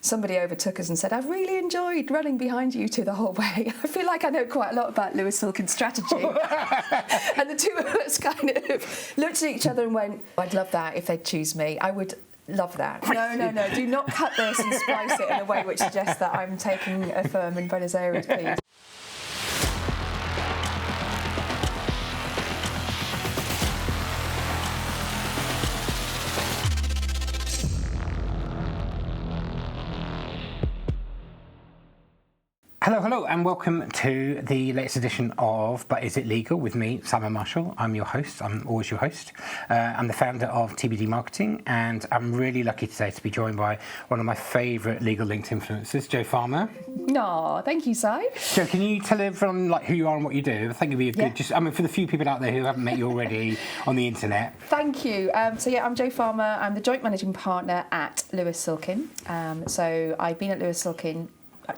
somebody overtook us and said, "I've really enjoyed running behind you two the whole way." I feel like I know quite a lot about Lewis Silkin's strategy. And the two of us kind of looked at each other and went, "I'd love that if they'd choose me. I would love that." No. Do not cut this and splice it in a way which suggests that I'm taking a firm in Buenos Aires, please. Hello, and welcome to the latest edition of But Is It Legal? With me, Simon Marshall. I'm your host. I'm always your host. I'm the founder of TBD Marketing, and I'm really lucky today to be joined by one of my favourite legal linked influencers, Jo Farmer. No, thank you, Si. Jo, can you tell everyone who you are and what you do? I think it'd be a good, for the few people out there who haven't met you already on the internet. Thank you. I'm Jo Farmer. I'm the joint managing partner at Lewis Silkin. So I've been at Lewis Silkin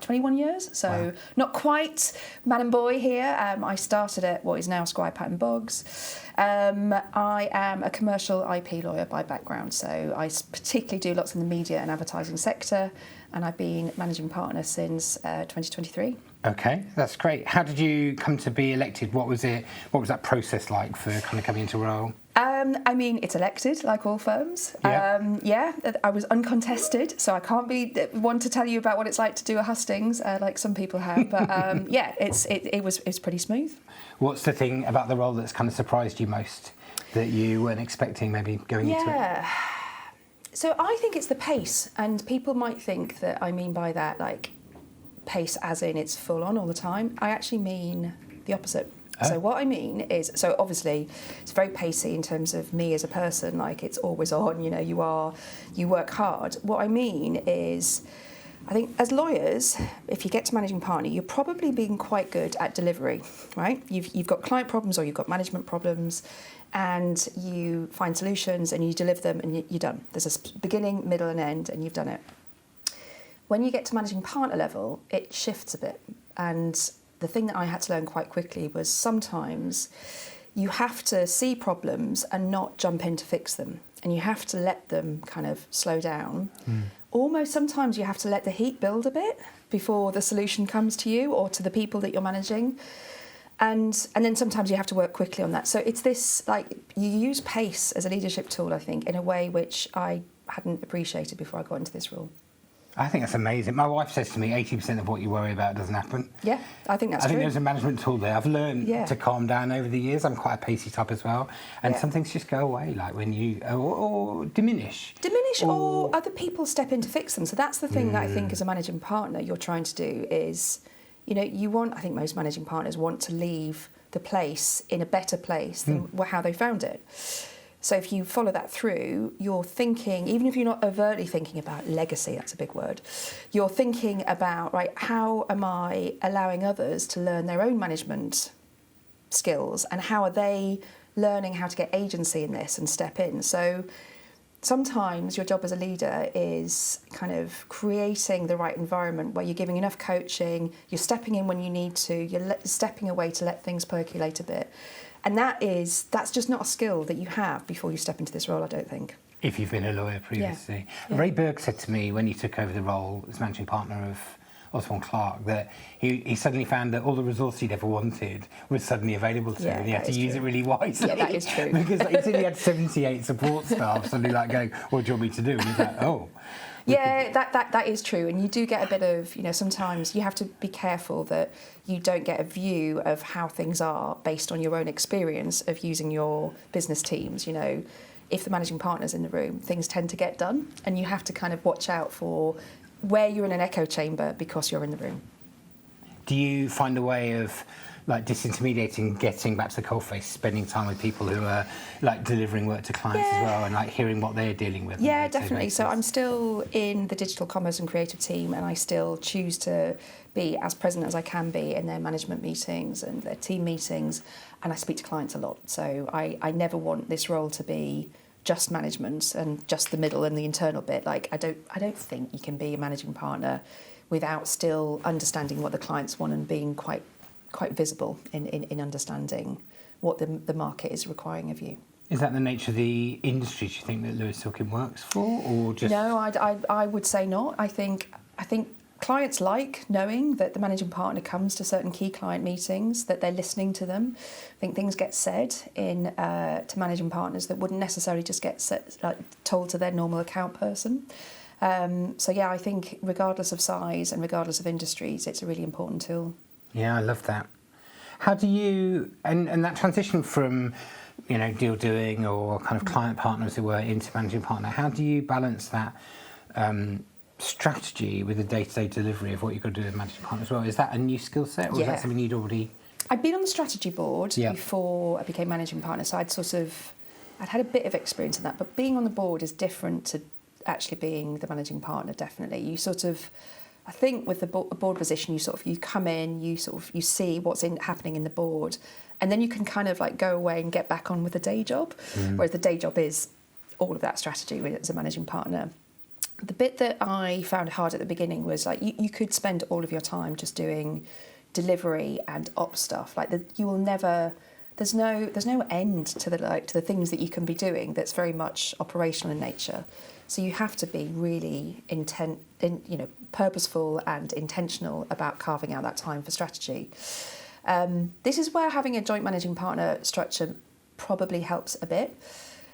21 years, so wow. Not quite man and boy here. I started at what is now Squire Patton Boggs. I am a commercial IP lawyer by background, so I particularly do lots in the media and advertising sector, and I've been managing partner since 2023. Okay, that's great. How did you come to be elected? What was that process like for kind of coming into role? It's elected, like all firms. Yeah. I was uncontested, so I can't be one to tell you about what it's like to do a hustings, like some people have. But it was pretty smooth. What's the thing about the role that's kind of surprised you most that you weren't expecting, maybe going into it? So I think it's the pace, and people might think that I mean by that like pace as in it's full on all the time. I actually mean the opposite. So what I mean is, so obviously it's very pacey in terms of me as a person, like it's always on, you work hard. What I mean is, I think as lawyers, if you get to managing partner, you're probably being quite good at delivery, right? You've got client problems or you've got management problems, and you find solutions and you deliver them and you're done. There's a beginning, middle and end, and you've done it. When you get to managing partner level, it shifts a bit, and the thing that I had to learn quite quickly was sometimes you have to see problems and not jump in to fix them. And you have to let them kind of slow down. Almost sometimes you have to let the heat build a bit before the solution comes to you or to the people that you're managing. And then sometimes you have to work quickly on that. So it's this, like, you use pace as a leadership tool, I think, in a way which I hadn't appreciated before I got into this role. I think that's amazing. My wife says to me, 80% of what you worry about doesn't happen. Yeah, I think that's true. I think there's a management tool there. I've learned to calm down over the years. I'm quite a pacey type as well. And some things just go away, like when you, or diminish. Or other people step in to fix them. So that's the thing that I think as a managing partner you're trying to do is, I think most managing partners want to leave the place in a better place than how they found it. So if you follow that through, you're thinking, even if you're not overtly thinking about legacy, that's a big word, you're thinking about, right, how am I allowing others to learn their own management skills, and how are they learning how to get agency in this and step in? So sometimes your job as a leader is kind of creating the right environment where you're giving enough coaching, you're stepping in when you need to, you're stepping away to let things percolate a bit. And that's just not a skill that you have before you step into this role, I don't think. If you've been a lawyer previously. Yeah. Ray Berg said to me when he took over the role as managing partner of Osborne Clarke that he suddenly found that all the resource he'd ever wanted was suddenly available to him, and he had to use it really wisely. Yeah, that is true. Because he said he had 78 support staff suddenly going, what do you want me to do? And he's like, oh. Yeah, that is true, and you do get a bit of, sometimes you have to be careful that you don't get a view of how things are based on your own experience of using your business teams. If the managing partner's in the room, things tend to get done, and you have to kind of watch out for where you're in an echo chamber because you're in the room. Do you find a way of like disintermediating, getting back to the coalface, spending time with people who are like delivering work to clients as well, and like hearing what they're dealing with? Yeah, definitely. So I'm still in the digital commerce and creative team, and I still choose to be as present as I can be in their management meetings and their team meetings, and I speak to clients a lot. So I never want this role to be just management and just the middle and the internal bit. Like I don't think you can be a managing partner without still understanding what the clients want and being quite visible in understanding what the market is requiring of you. Is that the nature of the industry, do you think, that Lewis Silkin works for, or just... No, I would say not. I think clients like knowing that the managing partner comes to certain key client meetings, that they're listening to them. I think things get said to managing partners that wouldn't necessarily just get told to their normal account person. So yeah, I think regardless of size and regardless of industries, it's a really important tool. Yeah, I love that. How do you, and that transition from, deal doing or kind of client partner, as it were, into managing partner, how do you balance that strategy with the day-to-day delivery of what you've got to do with managing partner as well? Is that a new skill set, or is that something you'd already... I'd been on the strategy board before I became managing partner, so I'd had a bit of experience in that, but being on the board is different to actually being the managing partner, definitely. You I think with the board position, you come in, you see what's happening in the board, and then you can kind of like go away and get back on with the day job, whereas the day job is all of that strategy as a managing partner. The bit that I found hard at the beginning was like you could spend all of your time just doing delivery and ops stuff. Like you will never. There's no end to the things that you can be doing. That's very much operational in nature. So you have to be really purposeful and intentional about carving out that time for strategy. This is where having a joint managing partner structure probably helps a bit,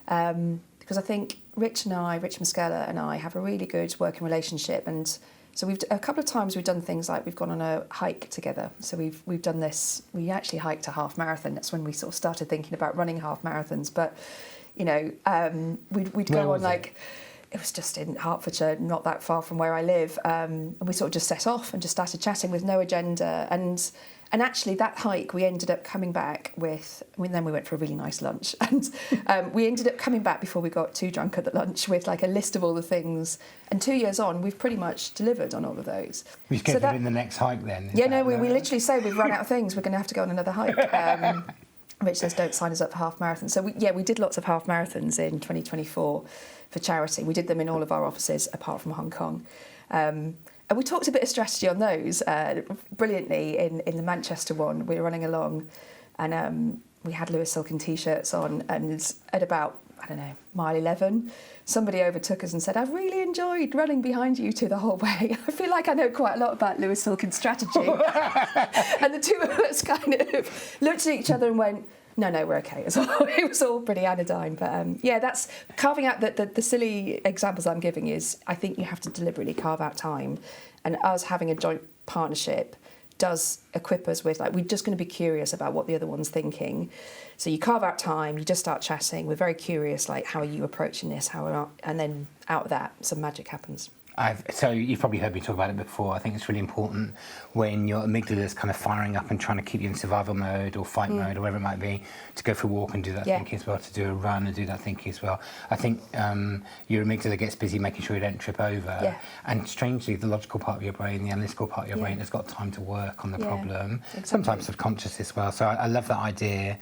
because I think Rich Muscella and I have a really good working relationship, and so a couple of times we've done things like we've gone on a hike together. So we've done this. We actually hiked a half marathon. That's when we sort of started thinking about running half marathons. But we'd go on like. It was just in Hertfordshire, not that far from where I live, and we sort of just set off and just started chatting with no agenda. And actually, that hike, we ended up coming back with. Then we went for a really nice lunch, and we ended up coming back before we got too drunk at the lunch with like a list of all the things. And 2 years on, we've pretty much delivered on all of those. We scheduled in the next hike then. We literally say we've run out of things. We're going to have to go on another hike. Rich says don't sign us up for half marathons. So we did lots of half marathons in 2024 for charity. We did them in all of our offices apart from Hong Kong. And we talked a bit of strategy on those brilliantly in the Manchester one. We were running along and we had Lewis Silkin T-shirts on, and at about, mile 11, somebody overtook us and said, I've really enjoyed running behind you two the whole way. I feel like I know quite a lot about Lewis Silkin's strategy. And the two of us kind of looked at each other and went, no, we're okay. It was all pretty anodyne. But that's carving out the silly examples I'm giving is I think you have to deliberately carve out time. And us having a joint partnership does equip us with, like, we're just going to be curious about what the other one's thinking. So you carve out time, you just start chatting. We're very curious, like, how are you approaching this? And then out of that, some magic happens. So you've probably heard me talk about it before. I think it's really important when your amygdala is kind of firing up and trying to keep you in survival mode or fight mode or whatever it might be, to go for a walk and do that thinking as well, to do a run and do that thinking as well. I think your amygdala gets busy making sure you don't trip over. Yeah. And strangely, the logical part of your brain, the analytical part of your brain has got time to work on the problem, sometimes subconscious as well. So I love that idea.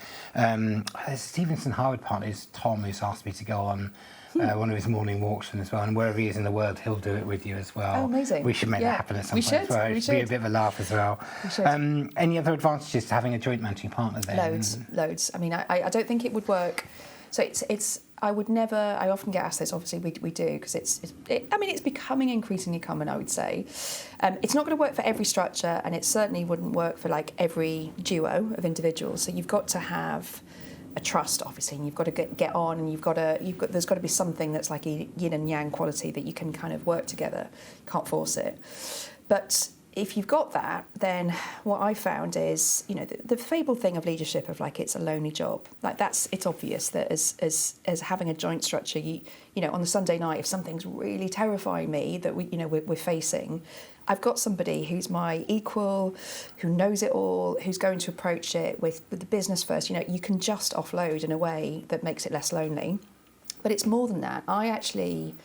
Stevenson Harwood partner is Tom, who's asked me to go on one of his morning walks as well, and wherever he is in the world, he'll do it with you as well. Oh, amazing. We should make that happen at some point as well. It should be a bit of a laugh as well. We should. Any other advantages to having a joint managing partner then? Loads. I mean, I don't think it would work. So it's I would never, I often get asked this, obviously we do, because it's becoming increasingly common, I would say. It's not going to work for every structure, and it certainly wouldn't work for like every duo of individuals. So you've got to have a trust, obviously, and you've got to get on, and there's got to be something that's like a yin and yang quality that you can kind of work together. You can't force it. But if you've got that, then what I found is, the fabled thing of leadership of like it's a lonely job. Like it's obvious that as having a joint structure, you on the Sunday night, if something's really terrifying me that we're facing, I've got somebody who's my equal, who knows it all, who's going to approach it with the business first. You can just offload in a way that makes it less lonely. But it's more than that. I actually,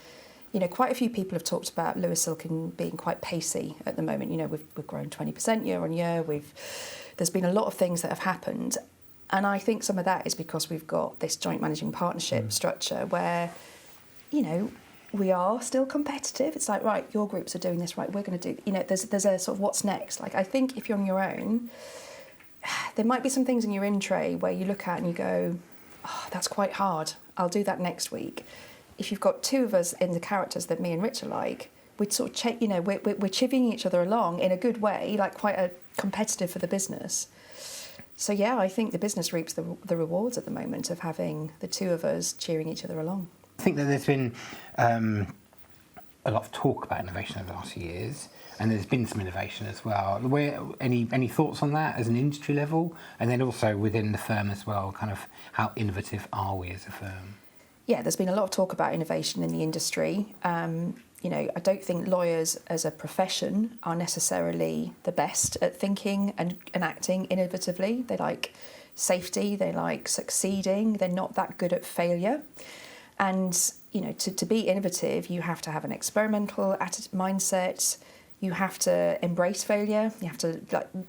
quite a few people have talked about Lewis Silkin being quite pacey at the moment. We've grown 20% year on year. There's been a lot of things that have happened. And I think some of that is because we've got this joint managing partnership structure where, we are still competitive. It's like, right, your groups are doing this, right, we're going to do, there's a sort of what's next. Like, I think if you're on your own, there might be some things in your in tray where you look at and you go, oh, that's quite hard. I'll do that next week. If you've got two of us in the characters that me and Rich are like, we'd sort of we're chivying each other along in a good way, like quite a competitive for the business. So yeah, I think the business reaps the rewards at the moment of having the two of us cheering each other along. I think that there's been a lot of talk about innovation over the last few years, and there's been some innovation as well. Any thoughts on that as an industry level, and then also within the firm as well, kind of how innovative are we as a firm? Yeah, there's been a lot of talk about innovation in the industry. I don't think lawyers as a profession are necessarily the best at thinking and acting innovatively. They like safety, they like succeeding, they're not that good at failure. And, to be innovative, you have to have an experimental mindset, you have to embrace failure, you have to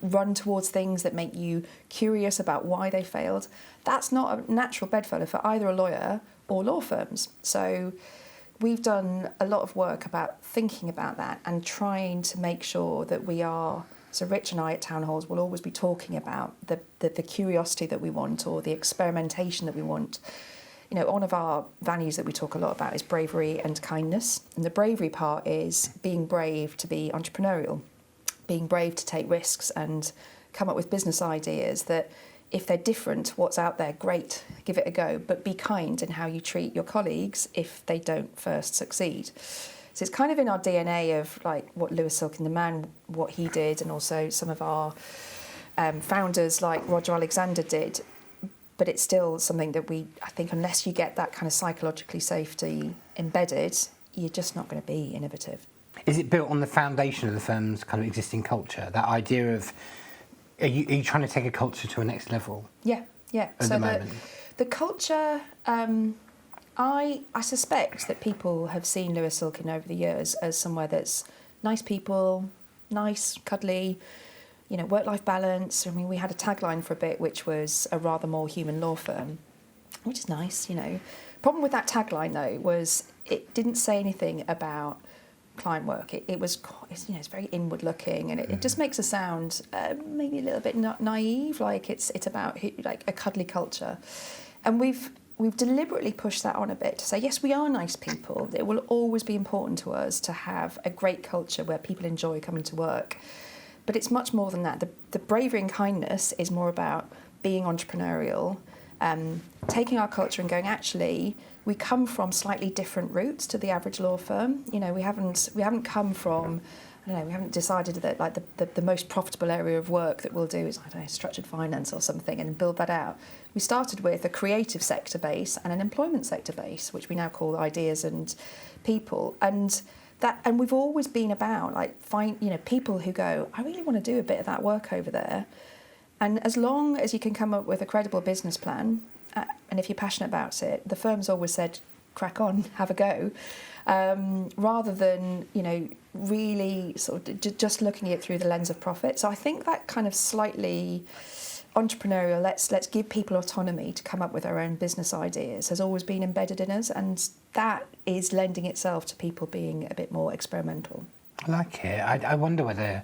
run towards things that make you curious about why they failed. That's not a natural bedfellow for either a lawyer or law firms. So we've done a lot of work about thinking about that and trying to make sure that we are. So Rich and I at town halls will always be talking about the curiosity that we want, or the experimentation that we want. One of our values that we talk a lot about is bravery and kindness. And the bravery part is being brave to be entrepreneurial, being brave to take risks and come up with business ideas that, if they're different to what's out there, great, give it a go, but be kind in how you treat your colleagues if they don't first succeed. So it's kind of in our DNA of what Lewis Silkin, the man, what he did, and also some of our founders like Roger Alexander did. But it's still something that I think unless you get that kind of psychologically safety embedded, you're just not going to be innovative. Is it built on the foundation of the firm's kind of existing culture? That idea of, are you trying to take a culture to a next level? Yeah. At the moment? The culture, I suspect that people have seen Lewis Silkin over the years as somewhere that's nice people, nice, cuddly, work-life balance. I mean, we had a tagline for a bit, which was a rather more human law firm, which is nice, Problem with that tagline, though, was it didn't say anything about client work. It was, it's very inward-looking, and it just makes us sound maybe a little bit naive, like it's about like a cuddly culture. And we've deliberately pushed that on a bit to say, yes, we are nice people. It will always be important to us to have a great culture where people enjoy coming to work. But it's much more than that. The bravery and kindness is more about being entrepreneurial, taking our culture and going, actually, we come from slightly different routes to the average law firm. We haven't come from, we haven't decided that the most profitable area of work that we'll do is, structured finance or something, and build that out. We started with a creative sector base and an employment sector base, which we now call ideas and people. And we've always been about people who go, I really want to do a bit of that work over there. And as long as you can come up with a credible business plan, and if you're passionate about it, the firm's always said, crack on, have a go, rather than, really sort of just looking at it through the lens of profit. So I think that kind of slightly entrepreneurial, let's give people autonomy to come up with their own business ideas, has always been embedded in us, and that is lending itself to people being a bit more experimental. I like it. I wonder whether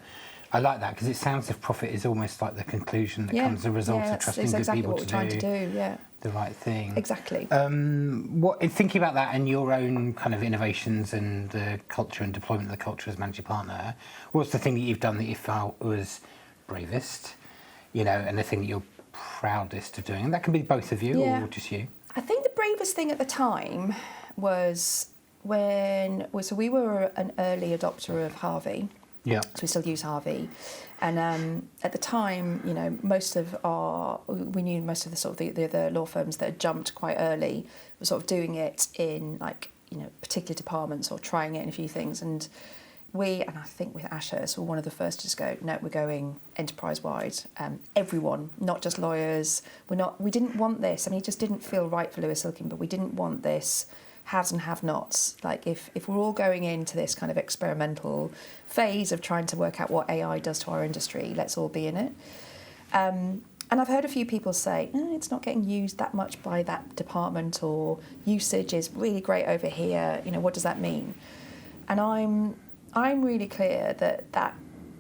I like that, because it sounds as if profit is almost like the conclusion that comes as a result of trusting good exactly people what we're trying to do. The right thing. Exactly. Thinking about that and your own kind of innovations and the culture and deployment of the culture as managing partner, what's the thing that you've done that you felt was bravest, and the thing that you're proudest of doing? And that can be both of you or just you. I think the bravest thing at the time was we were an early adopter of Harvey. Yeah. So we still use Harvey. And at the time, we knew most of the sort of the other law firms that had jumped quite early were sort of doing it in particular departments or trying it in a few things. And I think with Ashurst, were one of the first to just go, no, we're going enterprise-wide. Everyone, not just lawyers. We didn't want this. I mean, it just didn't feel right for Lewis Silkin, but we didn't want this haves and have-nots. Like if we're all going into this kind of experimental phase of trying to work out what AI does to our industry, let's all be in it. And I've heard a few people say, it's not getting used that much by that department, or usage is really great over here. What does that mean? And I'm really clear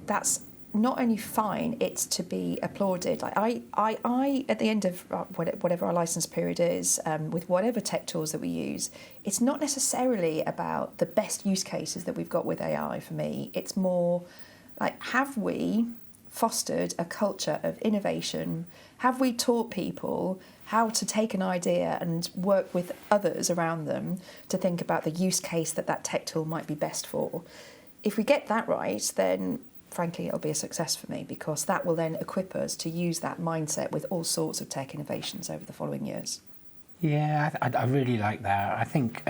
that's not only fine, it's to be applauded. Like I at the end of whatever our license period is, with whatever tech tools that we use, it's not necessarily about the best use cases that we've got with AI for me. It's more like, have we fostered a culture of innovation? Have we taught people how to take an idea and work with others around them to think about the use case that tech tool might be best for? If we get that right, then frankly, it'll be a success for me, because that will then equip us to use that mindset with all sorts of tech innovations over the following years. Yeah, I really like that. I think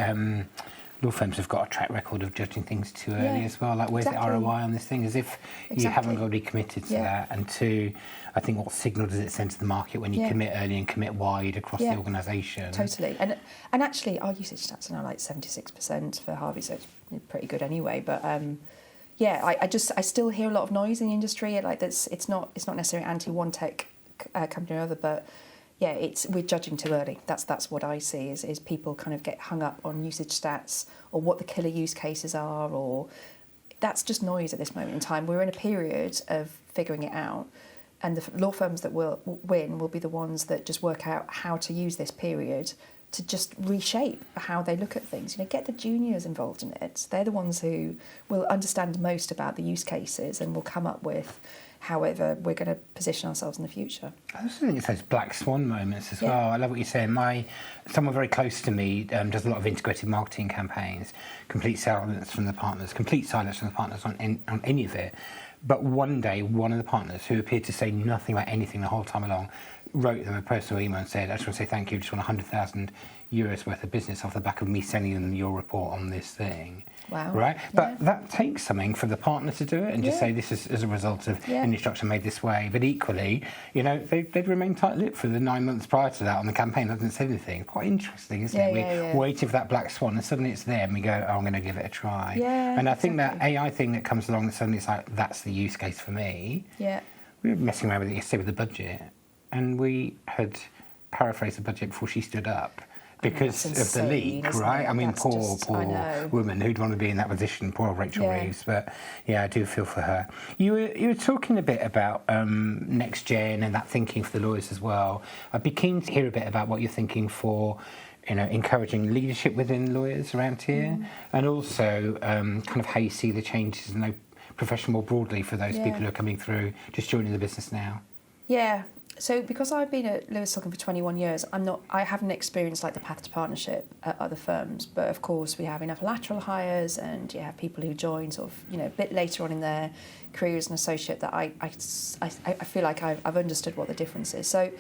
law firms have got a track record of judging things too early as well. Like, where's the ROI on this thing? As if you haven't already committed to that. And two, I think, what signal does it send to the market when you commit early and commit wide across the organisation? Totally. And actually, our usage stats are now like 76% for Harvey, so it's pretty good anyway. But I still hear a lot of noise in the industry. Like, it's not necessarily anti one tech company or other, but yeah, we're judging too early. That's what I see is people kind of get hung up on usage stats or what the killer use cases are, or that's just noise at this moment in time. We're in a period of figuring it out, and the law firms that will win will be the ones that just work out how to use this period to just reshape how they look at things. Get the juniors involved in it. They're the ones who will understand most about the use cases and will come up with however we're going to position ourselves in the future. I also think it's those black swan moments as well. I love what you're saying. Someone very close to me does a lot of integrated marketing campaigns, complete silence from the partners on any of it. But one day, one of the partners, who appeared to say nothing about anything the whole time along, wrote them a personal email and said, I just want to say thank you, just want 100,000 euros worth of business off the back of me sending them your report on this thing. Wow. Right? But that takes something for the partner to do it and just say this is as a result of an instruction made this way. But equally, they'd remain tight-lipped for the 9 months prior to that on the campaign. They didn't say anything. Quite interesting, isn't it? We're waiting for that black swan and suddenly it's there and we go, I'm going to give it a try. Yeah, and I think that AI thing that comes along and suddenly it's like, that's the use case for me. Yeah. We were messing around with it yesterday with the budget, and we had paraphrased the budget before she stood up because of the leak, right? I mean, poor woman who'd want to be in that position, poor Rachel Reeves. But yeah, I do feel for her. You were talking a bit about next gen and that thinking for the lawyers as well. I'd be keen to hear a bit about what you're thinking for, encouraging leadership within lawyers around here, and also kind of how you see the changes in the profession more broadly for those people who are coming through, just joining the business now. Yeah. So because I've been at Lewis Silkin for 21 years, I haven't experienced like the path to partnership at other firms. But of course, we have enough lateral hires, and you have people who join sort of a bit later on in their career as an associate that I feel like I've understood what the difference is. So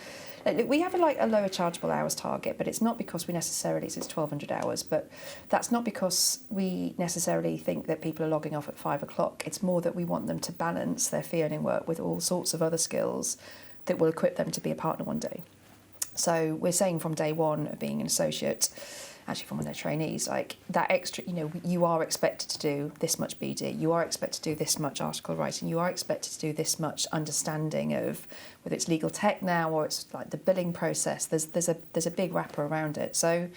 we have a lower chargeable hours target, but it's not because we necessarily, it's 1,200 hours, but that's not because we necessarily think that people are logging off at 5 o'clock. It's more that we want them to balance their fee earning work with all sorts of other skills that will equip them to be a partner one day. So we're saying from day one of being an associate, actually from when they're trainees, like that extra, you are expected to do this much BD, you are expected to do this much article writing, you are expected to do this much understanding of whether it's legal tech now or it's like the billing process. There's a big wrapper around it. So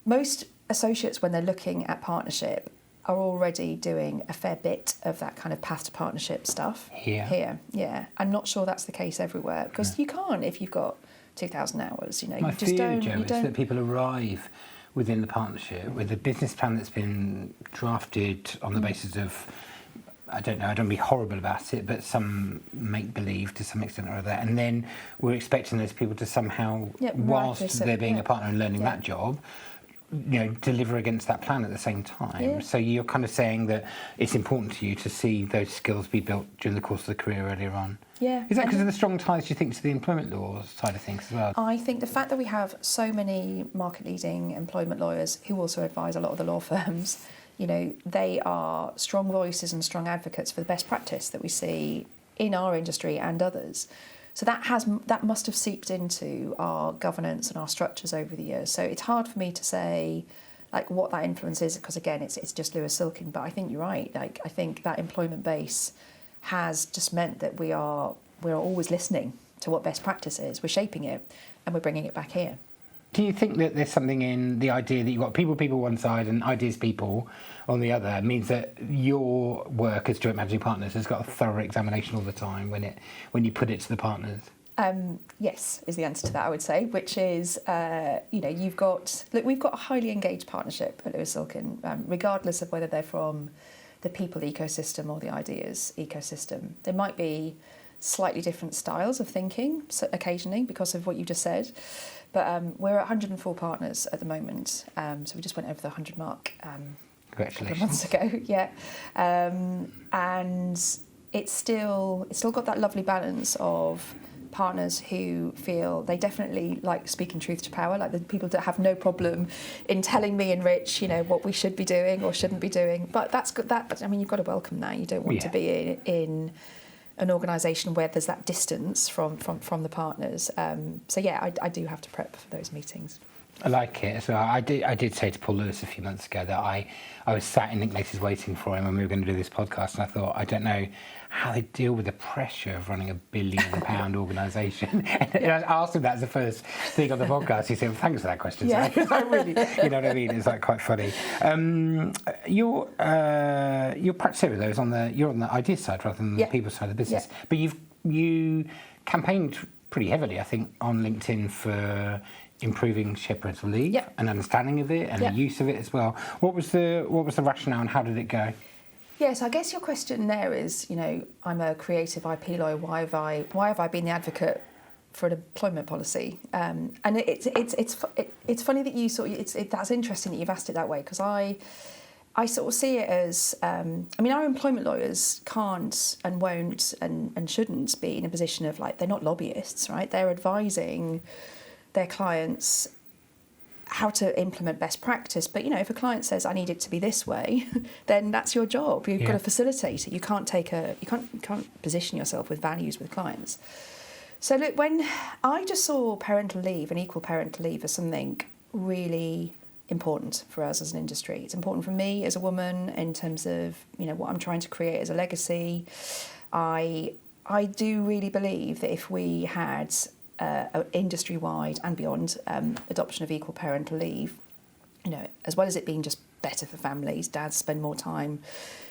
most associates, when they're looking at partnership, are already doing a fair bit of that kind of path to partnership stuff here. Yeah. I'm not sure that's the case everywhere, because you can't if you've got 2,000 hours. My fear, Joe, is that people arrive within the partnership with a business plan that's been drafted on the basis of, I don't know, I don't want to be horrible about it, but some make-believe to some extent or other. And then we're expecting those people to somehow, whilst they're being a partner and learning that job, deliver against that plan at the same time. Yeah. So you're kind of saying that it's important to you to see those skills be built during the course of the career earlier on. Yeah. Is that because of the strong ties, do you think, to the employment law side of things as well? I think the fact that we have so many market-leading employment lawyers who also advise a lot of the law firms, they are strong voices and strong advocates for the best practice that we see in our industry and others. So that must have seeped into our governance and our structures over the years. So it's hard for me to say like what that influence is, because again, it's just Lewis Silkin. But I think you're right. Like I think that employment base has just meant that we're always listening to what best practice is. We're shaping it and we're bringing it back here. Do you think that there's something in the idea that you've got people one side and ideas people on the other means that your work as joint managing partners has got a thorough examination all the time when you put it to the partners? Yes, is the answer to that, I would say, which is, we've got a highly engaged partnership at Lewis Silkin, regardless of whether they're from the people ecosystem or the ideas ecosystem. There might be slightly different styles of thinking occasionally because of what you just said, but we're at 104 partners at the moment, so we just went over the 100 mark a couple of months ago, yeah, and it's still got that lovely balance of partners who feel they definitely like speaking truth to power, like the people that have no problem in telling me and Rich, what we should be doing or shouldn't be doing. But that's good. You've got to welcome that. You don't want to be in an organisation where there's that distance from the partners. I do have to prep for those meetings. I like it. So I did say to Paul Lewis a few months ago that I was sat in Linklater's waiting for him when we were going to do this podcast, and I thought, I don't know how they deal with the pressure of running £1 billion organisation. And I asked him that as the first thing on the podcast. He said, well, thanks for that question. Yeah. So I really, you know what I mean? It's like quite funny. Your practice area though you're on the idea side rather than the people side of the business. Yeah. But you campaigned pretty heavily, I think, on LinkedIn for improving shared parental leave and understanding of it and the use of it as well. What was the rationale and how did it go? Yes, I guess your question there is, I'm a creative IP lawyer. Why have I been the advocate for an employment policy? And it's funny that that's interesting that you've asked it that way, because I sort of see it as our employment lawyers can't and won't and shouldn't be in a position of they're not lobbyists, right? They're advising their clients how to implement best practice. But, if a client says, I need it to be this way, then that's your job. You've got to facilitate it. You can't you can't position yourself with values with clients. So look, when I just saw parental leave and equal parental leave as something really important for us as an industry. It's important for me as a woman in terms of, what I'm trying to create as a legacy. I do really believe that if we had industry-wide and beyond adoption of equal parental leave, as well as it being just better for families, dads spend more time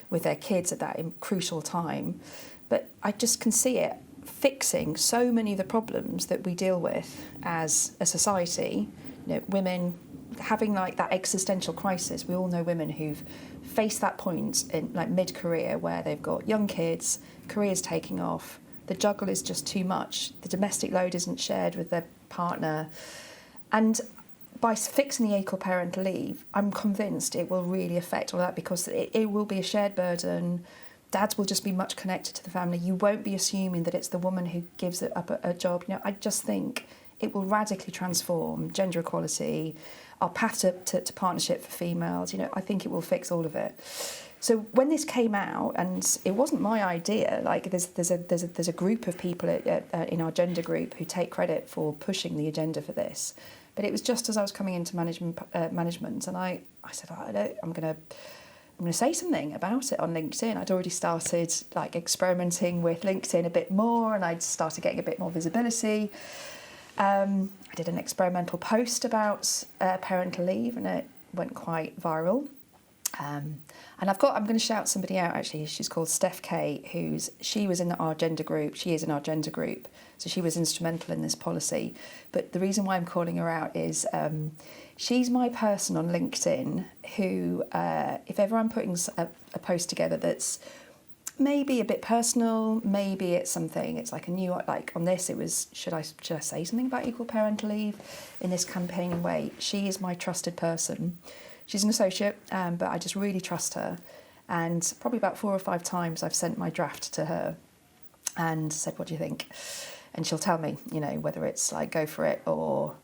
with their kids at that crucial time, but I just can see it fixing so many of the problems that we deal with as a society. Women having that existential crisis. We all know women who've faced that point in mid-career where they've got young kids, careers taking off, the juggle is just too much, the domestic load isn't shared with their partner. And by fixing the equal parental leave, I'm convinced it will really affect all that, because it will be a shared burden. Dads will just be much connected to the family. You won't be assuming that it's the woman who gives up a job. I just think it will radically transform gender equality, our path to partnership for females. I think it will fix all of it. So when this came out, and it wasn't my idea, there's a group of people in our gender group who take credit for pushing the agenda for this, but it was just as I was coming into management, and I said, I'm going to say something about it on LinkedIn. I'd already started experimenting with LinkedIn a bit more, and I'd started getting a bit more visibility. I did an experimental post about parental leave, and it went quite viral. And I'm going to shout somebody out, actually. She's called Steph K, she was in our gender group. She is in our gender group. So she was instrumental in this policy. But the reason why I'm calling her out is she's my person on LinkedIn who, if ever I'm putting a post together that's maybe a bit personal, maybe it's something, it's like a new, on this it was, should I say something about equal parental leave in this campaigning way? She is my trusted person. She's an associate, but I just really trust her. And probably about 4 or 5 times I've sent my draft to her and said, what do you think? And she'll tell me, whether it's go for it, or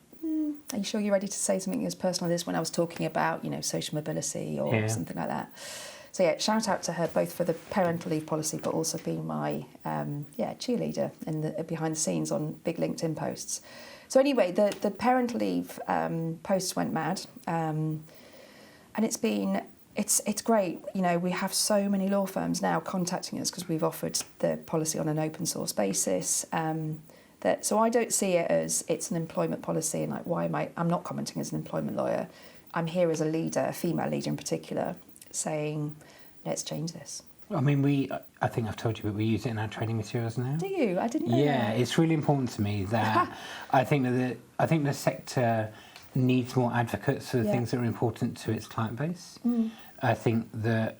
are you sure you're ready to say something as personal as this, when I was talking about, social mobility or something like that. So shout out to her both for the parental leave policy, but also being my cheerleader behind the scenes on big LinkedIn posts. So anyway, the parental leave posts went mad. And it's great. We have so many law firms now contacting us because we've offered the policy on an open source basis. So I don't see it as it's an employment policy and like, why am I'm not commenting as an employment lawyer. I'm here as a leader, a female leader in particular, saying, let's change this. I mean, I think I've told you, but we use it in our training materials now. Do you? I didn't know Yeah, that. it's really important to me that I think the sector needs more advocates for the things that are important to its client base. I think that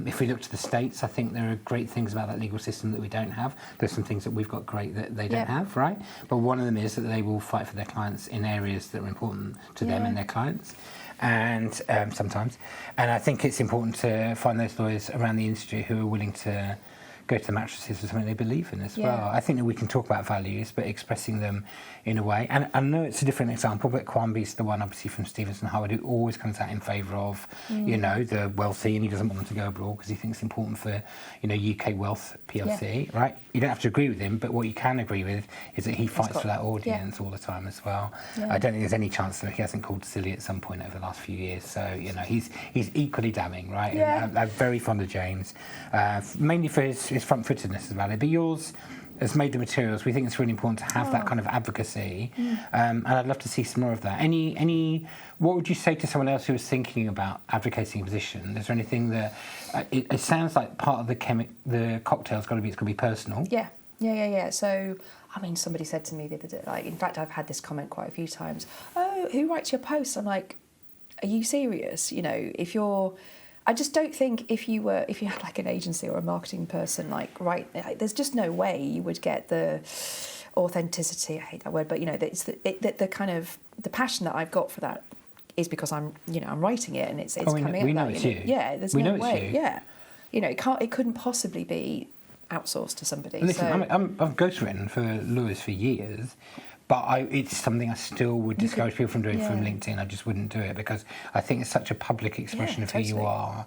if we look to the States, I think there are great things about that legal system that we don't have. There's some things that we've got great that they don't have, right? But one of them is that they will fight for their clients in areas that are important to them and their clients. And sometimes, and I think it's important to find those lawyers around the industry who are willing to go to the mattresses for something they believe in as well. I think that we can talk about values, but expressing them in a way. And I know it's a different example, but Kwambi's the one, obviously, from Stevenson Howard, who always comes out in favour of, you know, the wealthy, and he doesn't want them to go abroad because he thinks it's important for, you know, UK Wealth PLC, right? You don't have to agree with him, but what you can agree with is that he fights for that audience all the time as well. I don't think there's any chance that he hasn't called silly at some point over the last few years. So, you know, he's equally damning, right? And I'm very fond of James, mainly for his front-footedness about it. But yours has made the materials. We think it's really important to have that kind of advocacy, and I'd love to see some more of that. What would you say to someone else who was thinking about advocating a position? Is there anything that it sounds like part of the cocktail's got to be, it's got to be personal? Yeah. So, I mean, somebody said to me the other day, like, in fact, I've had this comment quite a few times. Oh, who writes your posts? I'm like, are you serious? You know, I just don't think if you had like an agency or a marketing person, there's just no way you would get the authenticity. I hate that word, but you know, it's the kind of the passion that I've got for that is because I'm writing it and it's coming out. We know it's you. Yeah, there's no way. Yeah, you know, it couldn't possibly be outsourced to somebody. Listen, I've ghostwritten for Lewis for years. But it's something I still would discourage people from doing from LinkedIn. I just wouldn't do it because I think it's such a public expression of who you are.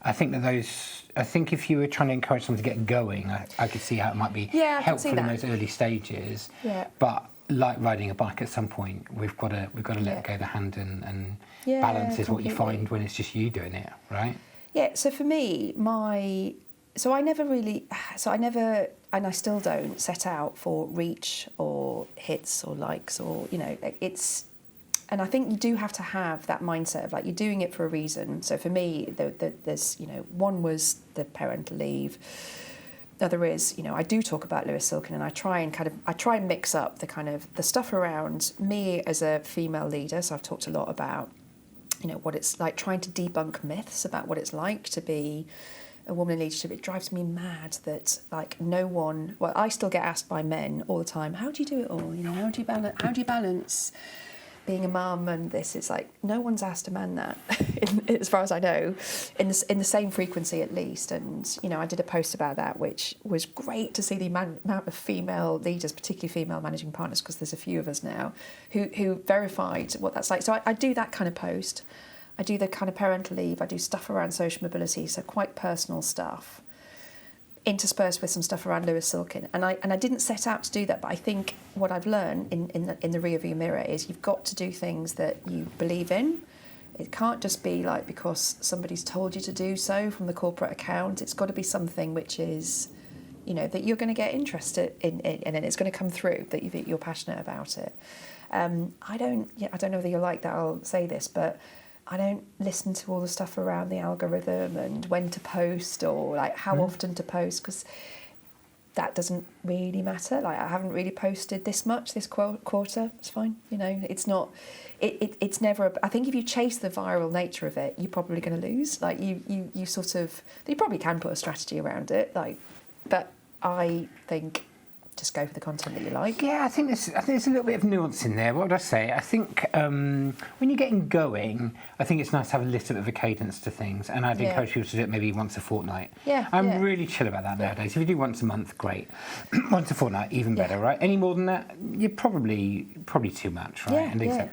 I think if you were trying to encourage someone to get going, I could see how it might be helpful in those early stages. Yeah. But like riding a bike, at some point we've got to let go of the hand and balance is what you find when it's just you doing it, right? Yeah. So for me, I never, and I still don't set out for reach or hits or likes or, you know, and I think you do have to have that mindset of like, you're doing it for a reason. So for me, there's, you know, one was the parental leave. The other is, you know, I do talk about Lewis Silkin and I try and mix up the stuff around me as a female leader. So I've talked a lot about, you know, what it's like, trying to debunk myths about what it's like to be a woman in leadership. It drives me mad that like I still get asked by men all the time, how do you do it all? You know, how do you balance being a mum and this? It's like no one's asked a man that, as far as I know, in the same frequency at least. And you know, I did a post about that, which was great to see the amount of female leaders, particularly female managing partners, because there's a few of us now who verified what that's like. So I do that kind of post. I do the kind of parental leave. I do stuff around social mobility, so quite personal stuff, interspersed with some stuff around Lewis Silkin. And I didn't set out to do that, but I think what I've learned in the rearview mirror is you've got to do things that you believe in. It can't just be like because somebody's told you to do so from the corporate account. It's got to be something which is, you know, that you're going to get interested in, and it's going to come through that you're passionate about it. I don't know whether you're like that. I'll say this, but I don't listen to all the stuff around the algorithm and when to post or like how often to post, because that doesn't really matter. Like I haven't really posted this much this quarter. It's fine. You know, it's not. It's never. I think if you chase the viral nature of it, you're probably going to lose. Like you probably can put a strategy around it. Like, but I think just go for the content that you like. Yeah, I think there's a little bit of nuance in there. What would I say? I think when you're getting going, I think it's nice to have a little bit of a cadence to things, and I'd encourage people to do it maybe once a fortnight. I'm really chill about that nowadays. If you do once a month, great. Once a fortnight, even better, right? Any more than that, you're probably too much, right?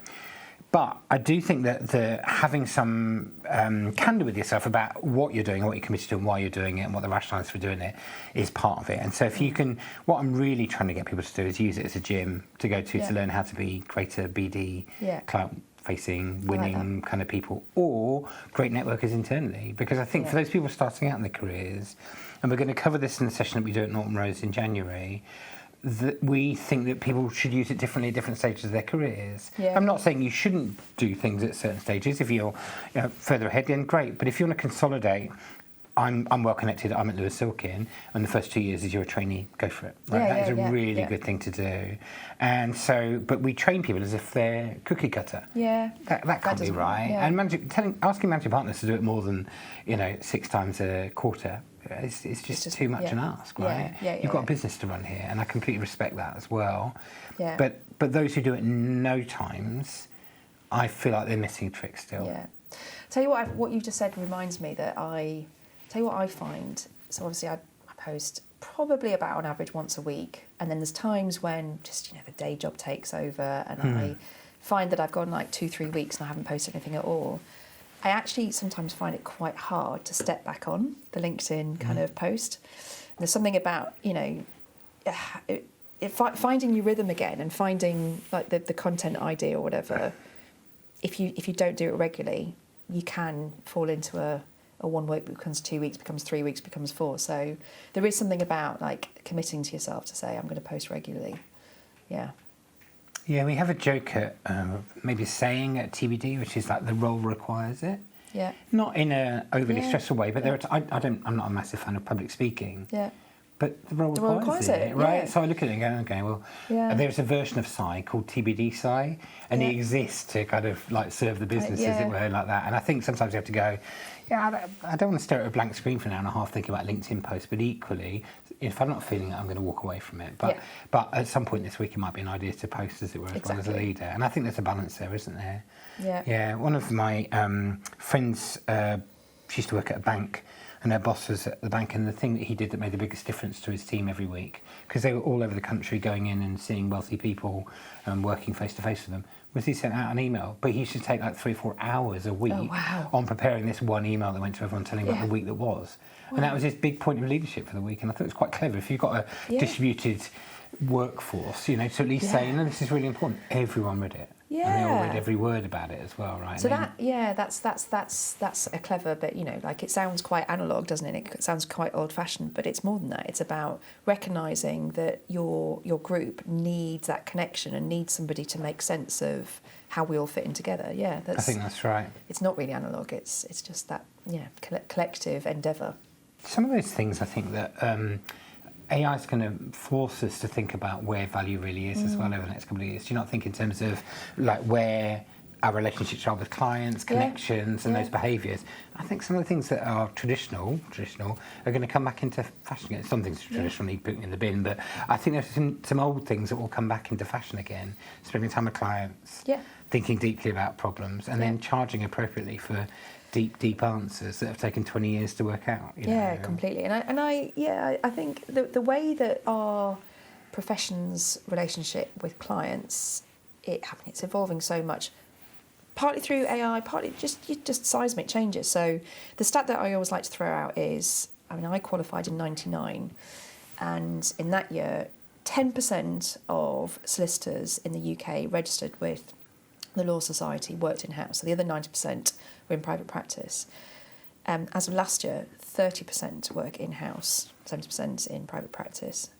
But I do think that having some candour with yourself about what you're doing, what you're committed to, and why you're doing it, and what the rationale is for doing it, is part of it. And so if you can, what I'm really trying to get people to do is use it as a gym to go to learn how to be greater BD, client-facing, winning kind of people, or great networkers internally. Because I think for those people starting out in their careers, and we're going to cover this in the session that we do at Norton Rose in January, that we think that people should use it differently at different stages of their careers. Yeah. I'm not saying you shouldn't do things at certain stages. If you're further ahead, then great. But if you want to consolidate, I'm well connected. I'm at Lewis Silkin, and the first 2 years as you're a trainee, go for it. Right? That is a really good thing to do. And so, but we train people as if they're cookie cutter. Yeah, that can't be right. Yeah. And asking managing partners to do it more than 6 times a quarter. It's just too much an ask, right? You've got a business to run here, and I completely respect that as well. Yeah. But those who do it no times, I feel like they're missing a trick still. Yeah. Tell you what you've just said reminds me that tell you what I find. So obviously I post probably about on average once a week, and then there's times when just the day job takes over, and I find that I've gone like 2-3 weeks and I haven't posted anything at all. I actually sometimes find it quite hard to step back on the LinkedIn kind of post. There's something about, finding your rhythm again and finding like the content idea or whatever. If you don't do it regularly, you can fall into a 1 week becomes 2 weeks, becomes 3 weeks, becomes 4. So there is something about like committing to yourself to say, I'm going to post regularly. Yeah. Yeah, we have a joke at maybe saying at TBD, which is like the role requires it. Yeah. Not in a overly stressful way, but I'm not a massive fan of public speaking. Yeah. But the role requires it, right? So I look at it and go, okay, well, there's a version of Psy called TBD Psy, and it exists to kind of like serve the business, as it were, like that. And I think sometimes you have to go, I don't want to stare at a blank screen for an hour and a half thinking about LinkedIn posts, but equally, if I'm not feeling it, I'm going to walk away from it. But at some point this week, it might be an idea to post, as it were, as well as a leader. And I think there's a balance there, isn't there? Yeah. Yeah. One of my friends, she used to work at a bank, and her boss was at the bank, and the thing that he did that made the biggest difference to his team every week, because they were all over the country going in and seeing wealthy people and working face to face with them, was he sent out an email. But he used to take like 3 or 4 hours a week on preparing this one email that went to everyone telling about the week that was. Wow. And that was his big point of leadership for the week. And I thought it was quite clever. If you've got a distributed workforce, to at least say, no, this is really important. Everyone read it. Yeah. And they all read every word about it as well, right? So that's a clever bit, like it sounds quite analogue, doesn't it? It sounds quite old-fashioned, but it's more than that. It's about recognising that your group needs that connection and needs somebody to make sense of how we all fit in together. Yeah, I think that's right. It's not really analogue. It's just that collective endeavour. Some of those things I think that AI is going to force us to think about where value really is as well over the next couple of years. Do you not think in terms of like where our relationships are with clients, connections, and those behaviours? I think some of the things that are traditional are going to come back into fashion again. Some things are traditionally put in the bin, but I think there's some old things that will come back into fashion again. Spending time with clients, thinking deeply about problems, and then charging appropriately for deep answers that have taken 20 years to work out. Completely. And I think the way that our profession's relationship with clients, it's evolving so much, partly through AI, partly just seismic changes. So the stat that I always like to throw out is, I qualified in 99, and in that year, 10% of solicitors in the UK registered with the Law Society worked in-house. So the other 90% were in private practice. As of last year, 30% work in-house, 70% in private practice.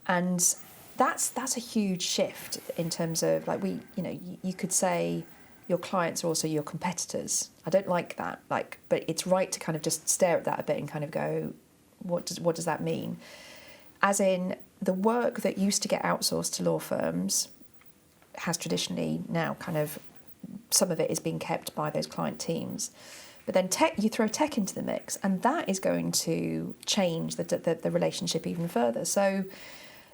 And that's a huge shift in terms of, like, you could say your clients are also your competitors. I don't like that, but it's right to kind of just stare at that a bit and kind of go, what does that mean? As in, the work that used to get outsourced to law firms has traditionally now kind of, some of it is being kept by those client teams. But then you throw tech into the mix, and that is going to change the relationship even further. So,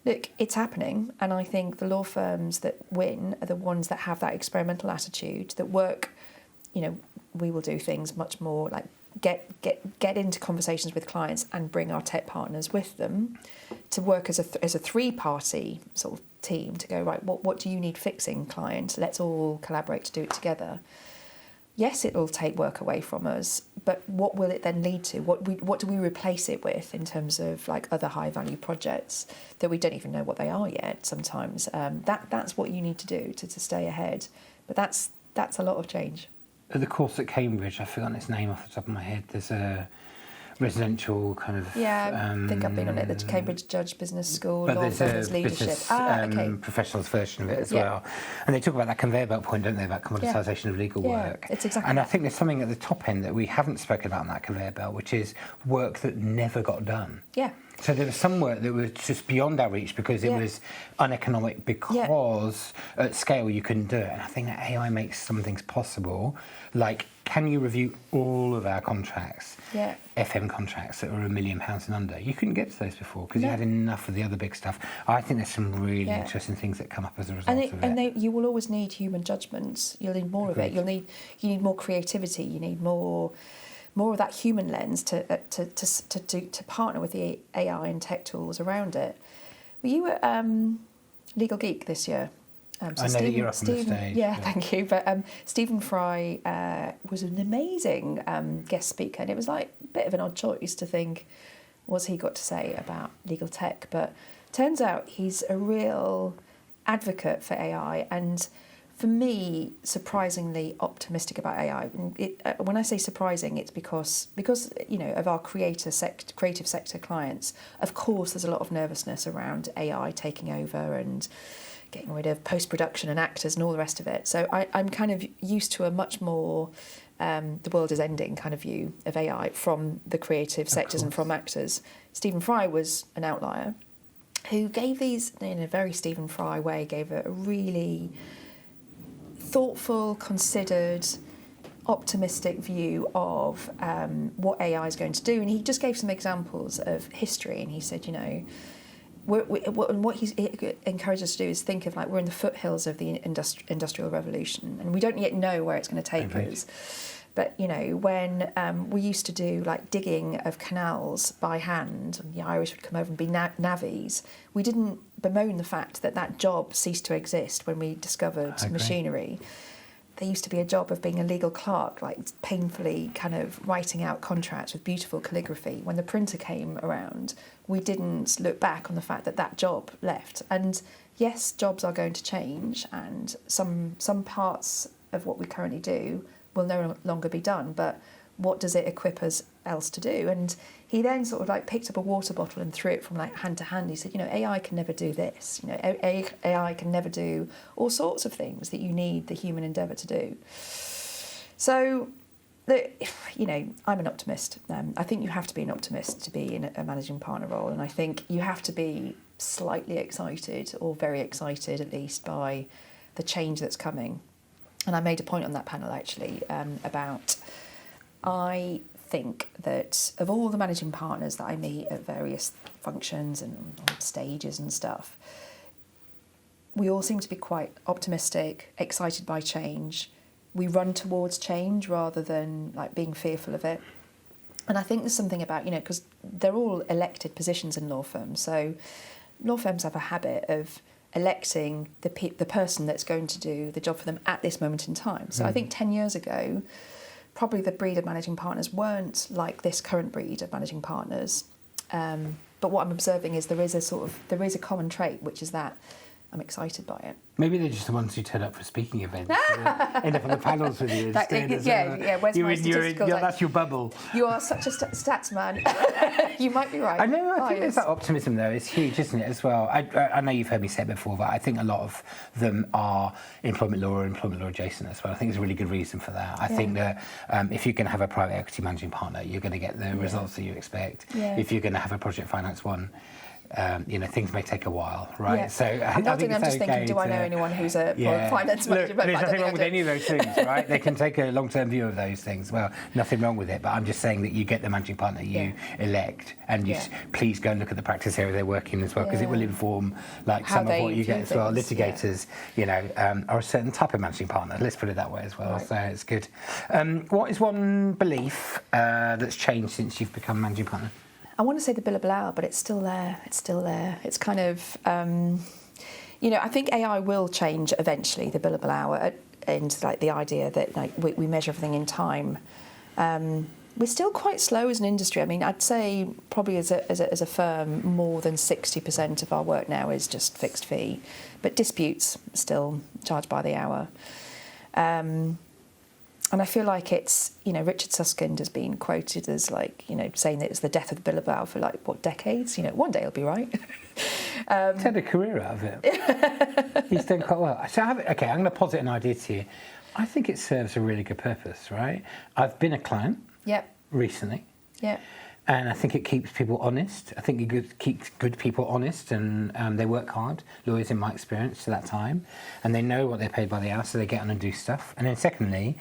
look, it's happening, and I think the law firms that win are the ones that have that experimental attitude, that work, we will do things much more like get into conversations with clients and bring our tech partners with them to work as a three-party sort of team to go, right, what do you need fixing, client? Let's all collaborate to do it together. Yes, it will take work away from us, but what will it then lead to? What do we replace it with in terms of like other high-value projects that we don't even know what they are yet sometimes? That's what you need to do to stay ahead. But that's a lot of change. At the course at Cambridge, I've forgotten its name off the top of my head, there's a residential kind of. Yeah, I think I've been on it, the Cambridge Judge Business School, But Law there's Firms a Leadership. business professionals version of it as well. And they talk about that conveyor belt point, don't they, about commoditisation of legal work. It's exactly. And I think there's something at the top end that we haven't spoken about in that conveyor belt, which is work that never got done. Yeah. So there was some work that was just beyond our reach because it was uneconomic, because at scale you couldn't do it. And I think that AI makes some things possible. Like, can you review all of our contracts, FM contracts that are £1 million and under? You couldn't get to those before because you had enough of the other big stuff. I think there's some really interesting things that come up as a result of it. And you will always need human judgments. You'll need more of it. You need more creativity. You need more of that human lens to partner with the AI and tech tools around it. Were you at Legal Geek this year? I know that you're up on the stage. Yeah, thank you. But Stephen Fry was an amazing guest speaker, and it was like a bit of an odd choice to think, what's he got to say about legal tech? But turns out he's a real advocate for AI, and for me, surprisingly optimistic about AI. When I say surprising, it's because of our creative sector clients. Of course, there's a lot of nervousness around AI taking over and getting rid of post-production and actors and all the rest of it. So I'm kind of used to a much more the world is ending kind of view of AI from the creative sectors and from actors. Stephen Fry was an outlier who gave these, in a very Stephen Fry way, gave a really thoughtful, considered, optimistic view of what AI is going to do. And he just gave some examples of history, and he said, what he encouraged us to do is think of, like, we're in the foothills of the Industrial Revolution, and we don't yet know where it's going to take us. But, when we used to do, like, digging of canals by hand, and the Irish would come over and be navvies, we didn't bemoan the fact that job ceased to exist when we discovered machinery. There used to be a job of being a legal clerk, like painfully kind of writing out contracts with beautiful calligraphy. When the printer came around, we didn't look back on the fact that job left. And yes, jobs are going to change, and some parts of what we currently do will no longer be done, but what does it equip us else to do? And he then sort of like picked up a water bottle and threw it from like hand to hand. He said, AI can never do this. AI can never do all sorts of things that you need the human endeavour to do. So, I'm an optimist. I think you have to be an optimist to be in a managing partner role, and I think you have to be slightly excited, or very excited at least, by the change that's coming. And I made a point on that panel actually about, I think that of all the managing partners that I meet at various functions and on stages and stuff, we all seem to be quite optimistic, excited by change. We run towards change rather than like being fearful of it. And I think there's something about, because they're all elected positions in law firms. So law firms have a habit of electing the person that's going to do the job for them at this moment in time. So I think 10 years ago, probably the breed of managing partners weren't like this current breed of managing partners. But what I'm observing is there is a common trait, which is that I'm excited by it. Maybe they're just the ones who turn up for speaking events. End up on the panels with you instead. Where's my statistical? That's your bubble. You are such a stats man. You might be right. I know. I think there's that optimism though. It's huge, isn't it? As well. I know you've heard me say it before, but I think a lot of them are employment law or employment law adjacent as well. I think there's a really good reason for that. I think that if you're going to have a private equity managing partner, you're going to get the results that you expect. Yeah. If you're going to have a project finance one, things may take a while, right? Yeah. So I'm just thinking, do I know anyone who's a finance manager? Look, there's nothing wrong with any of those things, right? They can take a long-term view of those things. Well, nothing wrong with it, but I'm just saying that you get the managing partner you elect, and you please go and look at the practice area they're working in as well, because it will inform some of what you get as well. Litigators, are a certain type of managing partner. Let's put it that way as well. Right. So it's good. What is one belief that's changed since you've become managing partner? I want to say the billable hour, but it's still there. It's kind of, I think AI will change eventually, the billable hour, and like the idea that we measure everything in time. We're still quite slow as an industry. I mean, I'd say probably as a firm, more than 60% of our work now is just fixed fee, but disputes still charged by the hour. I feel like it's, Richard Susskind has been quoted as like, saying that it's the death of the billable for like, what, decades? One day it'll be right. He's had a career out of it. He's done quite well. So I'm going to posit an idea to you. I think it serves a really good purpose, right? I've been a client recently. Yeah. And I think it keeps people honest. I think it keeps good people honest, and they work hard, lawyers in my experience, to that time. And they know what they're paid by the hour, so they get on and do stuff. And then secondly,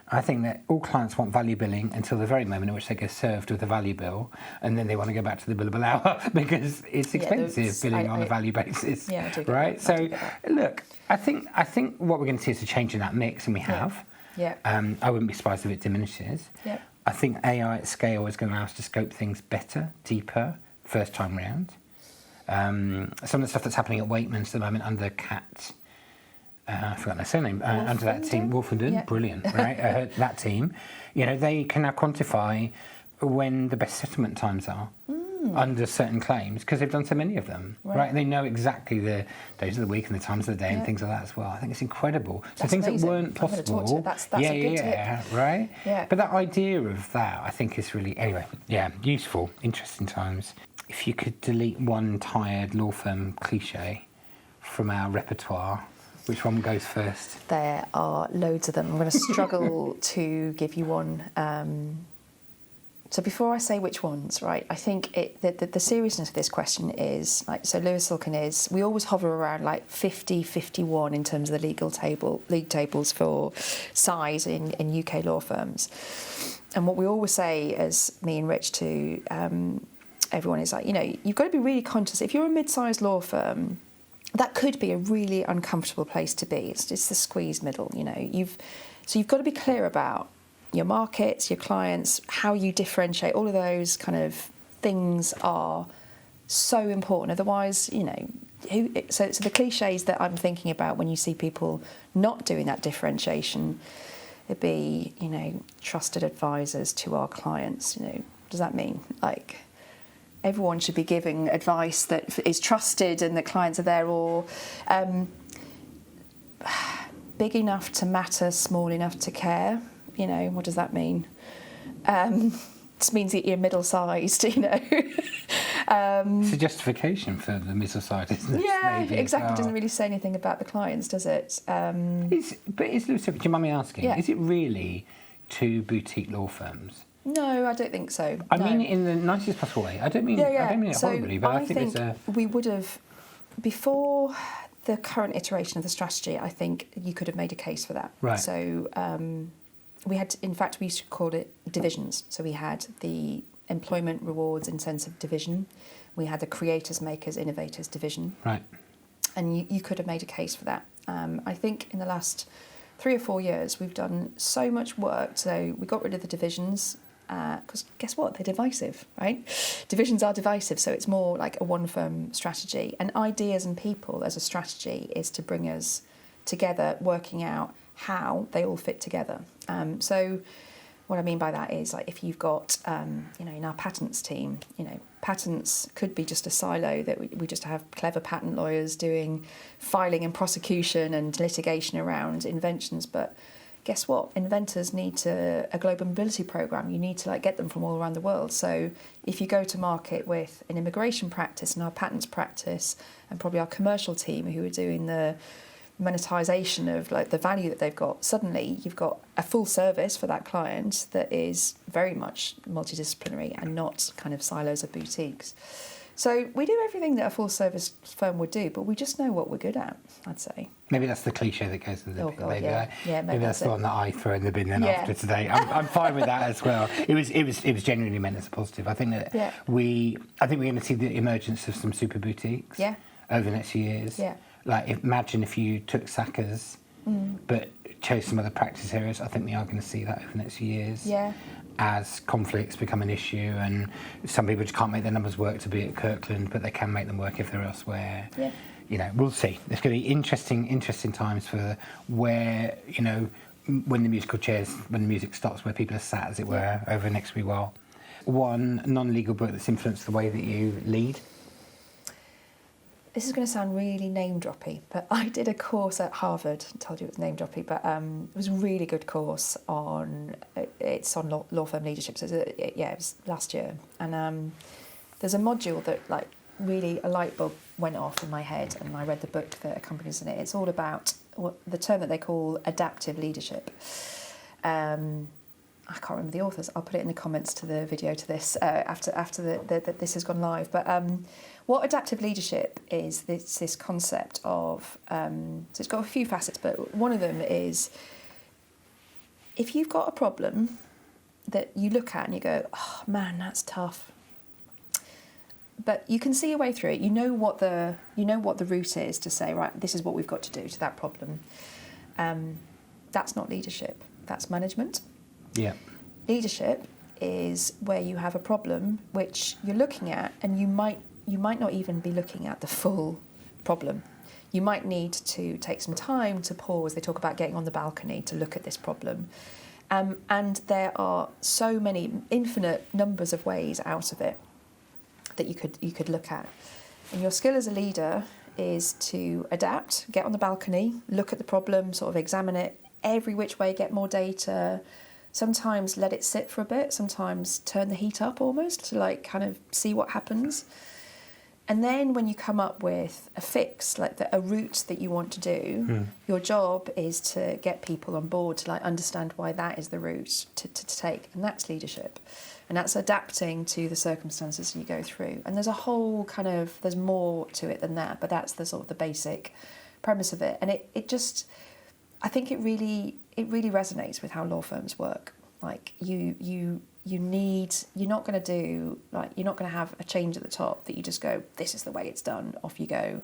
I think that all clients want value billing until the very moment in which they get served with a value bill, and then they want to go back to the billable hour because it's expensive billing on a value basis. Yeah, I do get right? That. So, look, I think what we're going to see is a change in that mix, and we have. Yeah. I wouldn't be surprised if it diminishes. Yeah. I think AI at scale is going to allow us to scope things better, deeper, first time round. Some of the stuff that's happening at Wakeman's at the moment under Cat, I forgot their surname, under that team, Wolfenden, brilliant, right? That team, they can now quantify when the best settlement times are under certain claims because they've done so many of them, right? They know exactly the days of the week and the times of the day and things like that as well. I think it's incredible. So That's things amazing. that weren't possible. That's a good tip. Right? Yeah. But that idea of that, I think, is really, useful, interesting times. If you could delete one tired law firm cliche from our repertoire, which one goes first? There are loads of them. I'm going to struggle to give you one. So before I say which ones, right, I think the seriousness of this question is, like, so Lewis Silkin is, we always hover around like 50, 51 in terms of the league tables for size in UK law firms. And what we always say, as me and Rich to everyone, is like, you've got to be really conscious. If you're a mid-sized law firm, that could be a really uncomfortable place to be. It's the squeezed middle, So you've got to be clear about your markets, your clients, how you differentiate. All of those kind of things are so important. Otherwise, so the cliches that I'm thinking about when you see people not doing that differentiation, it'd be, trusted advisors to our clients. What does that mean? Like, everyone should be giving advice that is trusted and the clients are there, or big enough to matter, small enough to care. What does that mean? This means that you're middle-sized, It's a justification for the middle-sized, isn't it? Yeah, Maybe exactly. It doesn't really say anything about the clients, does it? But is Lewis, do you mind me asking, Yeah. is it really two boutique law firms? No, I don't think so. I mean it in the nicest possible way. I don't mean it horribly, but I think there's we would have, before the current iteration of the strategy, I think you could have made a case for that. Right. So we used to call it divisions. So we had the employment rewards incentive division. We had the creators, makers, innovators division. Right. And you could have made a case for that. I think in the last 3 or 4 years, we've done so much work. So we got rid of the divisions because guess what? They're divisive, right? Divisions are divisive. So it's more like a one firm strategy. And ideas and people as a strategy is to bring us together, working out how they all fit together. So what I mean by that is, like, if you've got, in our patents team, patents could be just a silo that we just have clever patent lawyers doing filing and prosecution and litigation around inventions. But guess what? Inventors need a global mobility program. You need to get them from all around the world. So if you go to market with an immigration practice and our patents practice and probably our commercial team who are doing the monetization of the value that they've got, suddenly you've got a full service for that client that is very much multidisciplinary and not kind of silos of boutiques. So we do everything that a full service firm would do, but we just know what we're good at, I'd say. Maybe that's the cliche that goes in the bin. Maybe that's the one that I throw in the bin then after today. I'm fine with that as well. It was genuinely meant as a positive. I think that we're going to see the emergence of some super boutiques over the next few years. Yeah. Imagine if you took Sackers but chose some other practice areas. I think we are going to see that over the next few years. Yeah. As conflicts become an issue, and some people just can't make their numbers work to be at Kirkland, but they can make them work if they're elsewhere. Yeah. We'll see. There's going to be interesting times for where, when the musical chairs, when the music stops, where people are sat, as it were, over the next wee while. One non-legal book that's influenced the way that you lead? this is going to sound really name-droppy, but I did a course at Harvard. I told you it was name-droppy, but it was a really good course on law firm leadership. So it was last year. And there's a module that, like, really a light bulb went off in my head, and I read the book that accompanies it. It's all about the term that they call adaptive leadership. I can't remember the authors. I'll put it in the comments to the video to this after this has gone live. But what adaptive leadership is, this concept of, so it's got a few facets, but one of them is, if you've got a problem that you look at and you go, oh man, that's tough, but you can see your way through it. You know what the route is to say, right, this is what we've got to do to that problem. That's not leadership. That's management. Yeah. Leadership is where you have a problem which you're looking at, and you might not even be looking at the full problem. You might need to take some time to pause. They talk about getting on the balcony to look at this problem. And there are so many, infinite numbers of ways out of it that you could look at. And your skill as a leader is to adapt, get on the balcony, look at the problem, sort of examine it every which way, get more data. Sometimes let it sit for a bit, sometimes turn the heat up almost to, like, kind of see what happens. And then when you come up with a fix, like a route that you want to do, your job is to get people on board to, like, understand why that is the route to take. And that's leadership. And that's adapting to the circumstances you go through. And there's a whole kind of, there's more to it than that, but that's the sort of the basic premise of it. And it just, I think it really resonates with how law firms work. Like, you're not going to do, like, you're not going to have a change at the top that you just go, this is the way it's done, off you go.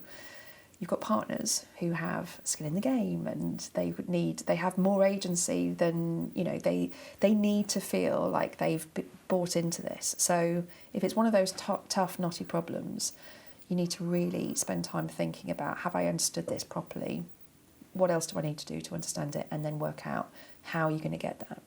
You've got partners who have skin in the game, and they have more agency than, they need to feel like they've bought into this. So if it's one of those tough, knotty problems, you need to really spend time thinking about, have I understood this properly? What else do I need to do to understand it? And then work out how you're going to get that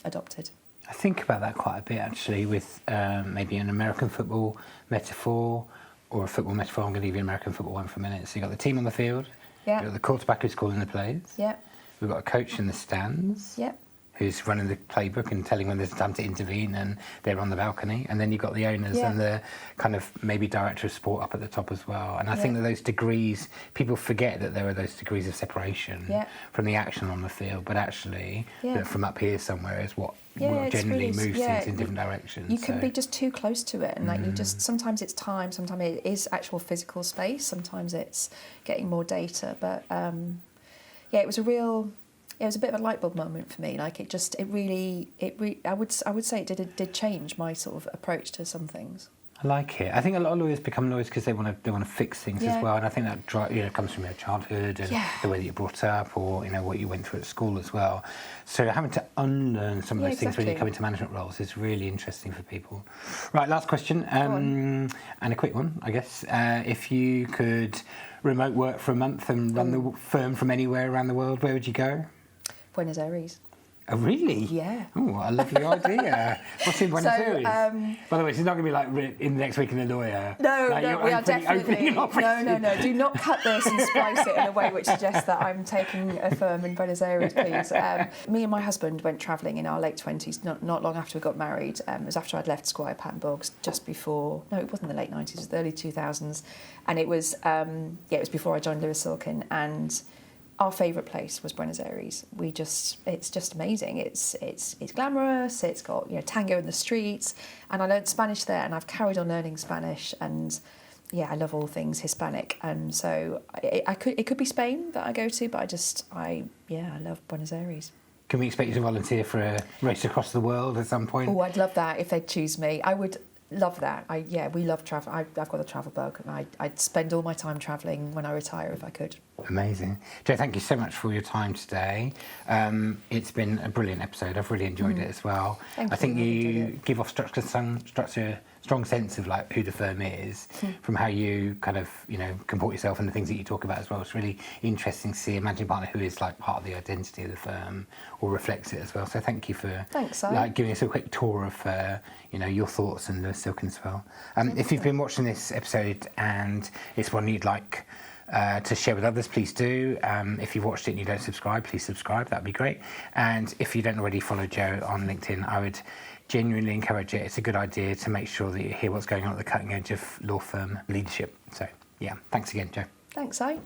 adopted. I think about that quite a bit, actually, with maybe an American football metaphor or a football metaphor. I'm going to leave you an American football one for a minute. So you've got the team on the field. Yeah. You've got the quarterback who's calling the plays. Yeah. We've got a coach in the stands. Yeah. Who's running the playbook and telling when there's time to intervene, and they're on the balcony. And then you've got the owners and the kind of maybe director of sport up at the top as well. And I think that those degrees, people forget that there are those degrees of separation from the action on the field, but actually that from up here somewhere is what generally moves things in different directions. You can be just too close to it, and like you just, sometimes it's time, sometimes it is actual physical space, sometimes it's getting more data. But it was a bit of a light bulb moment for me. Like, I would say it did change my sort of approach to some things. I like it. I think a lot of lawyers become lawyers because they want to fix things as well, and I think that comes from your childhood and the way that you're brought up, or what you went through at school as well. So having to unlearn some of those things when you come into management roles is really interesting for people. Right, last question, and a quick one, I guess. If you could remote work for a month and run the firm from anywhere around the world, where would you go? Buenos Aires. Oh, really? Yeah. Oh, I love your idea. What's in Buenos Aires? By the way, it's not going to be like in the next week in the lawyer. No, we are definitely. No. Do not cut this and splice it in a way which suggests that I'm taking a firm in Buenos Aires, please. Me and my husband went travelling in our late 20s, not long after we got married. It was after I'd left Squire Patton Boggs, just before. No, it wasn't the late 90s, it was the early 2000s. And it was, it was before I joined Lewis Silkin. And our favourite place was Buenos Aires. It's just amazing. It's glamorous. It's got tango in the streets, and I learned Spanish there, and I've carried on learning Spanish. And I love all things Hispanic. And so it could be Spain that I go to, but I love Buenos Aires. Can we expect you to volunteer for a race across the world at some point? Oh, I'd love that if they'd choose me. I would love that. We love travel. I've got the travel bug, and I'd spend all my time travelling when I retire if I could. Amazing. Jo, thank you so much for your time today. It's been a brilliant episode. I've really enjoyed it as well. I think you give off structure, strong sense of like who the firm is from how you kind of comport yourself and the things that you talk about as well. It's really interesting to see a managing partner who is like part of the identity of the firm or reflects it as well. So thank you for giving us a quick tour of your thoughts and Lewis Silkin as well. If you've been watching this episode and it's one you'd like to share with others, please do. If you've watched it and you don't subscribe, please subscribe. That'd be great. And if you don't already follow Joe on LinkedIn, I would genuinely encourage it. It's a good idea to make sure that you hear what's going on at the cutting edge of law firm leadership. So, yeah, thanks again, Joe. Thanks, Si.